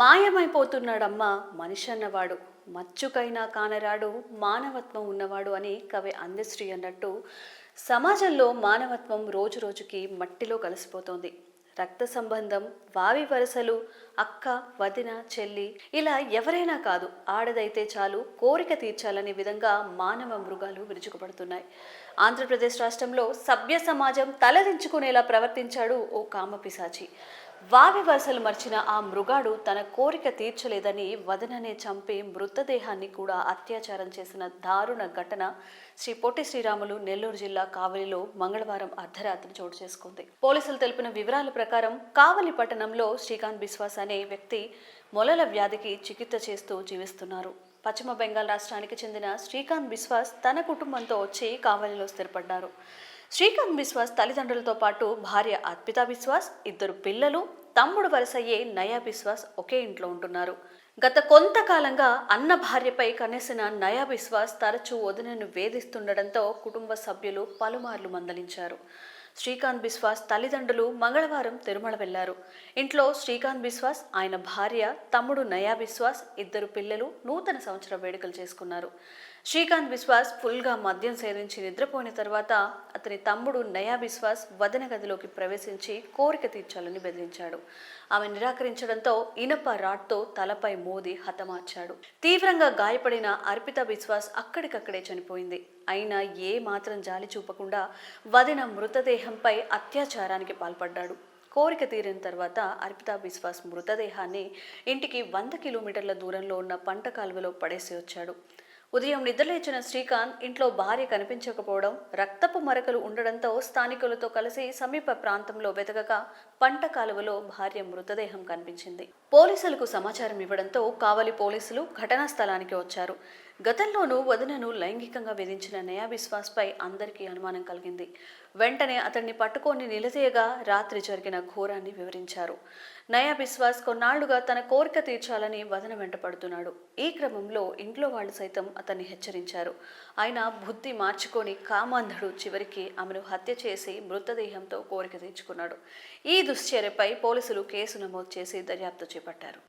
మాయమైపోతున్నాడమ్మా మనిషి అన్నవాడు, మచ్చుకైనా కానరాడు మానవత్వం ఉన్నవాడు అని కవి అందశ్రీ అన్నట్టు సమాజంలో మానవత్వం రోజు రోజుకి మట్టిలో కలిసిపోతోంది. రక్త సంబంధం, వావి వరసలు, అక్క, వదిన, చెల్లి ఇలా ఎవరైనా కాదు, ఆడదైతే చాలు కోరిక తీర్చాలనే విధంగా మానవ మృగాలు విరుచుకుపడుతున్నాయి. ఆంధ్రప్రదేశ్ రాష్ట్రంలో సభ్య సమాజం తలదించుకునేలా ప్రవర్తించాడు ఓ కామపిశాచి. వావి వరసలు మర్చిన ఆ మృగాడు తన కోరిక తీర్చలేదని వదననే చంపి మృతదేహాన్ని కూడా అత్యాచారం చేసిన దారుణ ఘటన శ్రీ పొట్టి శ్రీరాములు నెల్లూరు జిల్లా కావలిలో మంగళవారం అర్ధరాత్రి చోటు చేసుకుంది. పోలీసులు తెలిపిన వివరాల ప్రకారం కావలి పట్టణంలో శ్రీకాంత్ బిశ్వాస్ అనే వ్యక్తి మొలల వ్యాధికి చికిత్స చేస్తూ జీవిస్తున్నారు. పశ్చిమ బెంగాల్ రాష్ట్రానికి చెందిన శ్రీకాంత్ బిశ్వాస్ తన కుటుంబంతో వచ్చి కావలిలో స్థిరపడ్డారు. శ్రీకాంత్ బిశ్వాస్ తల్లిదండ్రులతో పాటు భార్య అర్పితా బిశ్వాస్, 2 పిల్లలు, తమ్ముడు వరసయ్యే నయా బిశ్వాస్ ఒకే ఇంట్లో ఉంటున్నారు. గత కొంతకాలంగా అన్న భార్యపై కనెసిన నయా బిశ్వాస్ తరచూ వదినను వేధిస్తుండటంతో కుటుంబ సభ్యులు పలుమార్లు మందలించారు. శ్రీకాంత్ బిశ్వాస్ తల్లిదండ్రులు మంగళవారం తిరుమల వెళ్లారు. ఇంట్లో శ్రీకాంత్ బిశ్వాస్, ఆయన భార్య, తమ్ముడు నయా బిశ్వాస్, 2 పిల్లలు నూతన సంవత్సర వేడుకలు చేసుకున్నారు. శ్రీకాంత్ బిశ్వాస్ ఫుల్గా మద్యం సేవించి నిద్రపోయిన తర్వాత అతని తమ్ముడు నయా బిశ్వాస్ వదిన గదిలోకి ప్రవేశించి కోరిక తీర్చాలని బెదిరించాడు. ఆమె నిరాకరించడంతో ఇనప రాడ్తో తలపై మోది హతమార్చాడు. తీవ్రంగా గాయపడిన అర్పితా బిశ్వాస్ అక్కడికక్కడే చనిపోయింది. అయినా ఏ మాత్రం జాలి చూపకుండా వదిన మృతదేహంపై అత్యాచారానికి పాల్పడ్డాడు. కోరిక తీరిన తర్వాత అర్పితా బిశ్వాస్ మృతదేహాన్ని ఇంటికి 100 కిలోమీటర్ల దూరంలో ఉన్న పంట కాలువలో పడేసి వచ్చాడు. ఉదయం నిద్రలేచిన శ్రీకాంత్ ఇంట్లో భార్య కనిపించకపోవడం, రక్తపు మరకలు ఉండడంతో స్థానికులతో కలిసి సమీప ప్రాంతంలో వెతకగా పంట కాలువలో భార్య మృతదేహం కనిపించింది. పోలీసులకు సమాచారం ఇవ్వడంతో కావలి పోలీసులు ఘటనా స్థలానికి వచ్చారు. గతంలోనూ వదినను లైంగికంగా వేధించిన నయా బిశ్వాస్ పై అందరికీ అనుమానం కలిగింది. వెంటనే అతన్ని పట్టుకొని నిలదీయగా రాత్రి జరిగిన ఘోరాన్ని వివరించారు. నయా బిశ్వాస్ కొన్నాళ్లుగా తన కోరిక తీర్చాలని వదన వెంటపడుతున్నాడు. ఈ క్రమంలో ఇంట్లో వాళ్ళు సైతం అతన్ని హెచ్చరించారు. ఆయన బుద్ధి మార్చుకొని కామాంధుడు చివరికి ఆమెను హత్య చేసి మృతదేహంతో కోరిక తీర్చుకున్నాడు. ఈ దుశ్చర్యపై పోలీసులు కేసు నమోదు చేసి దర్యాప్తు చేపట్టారు.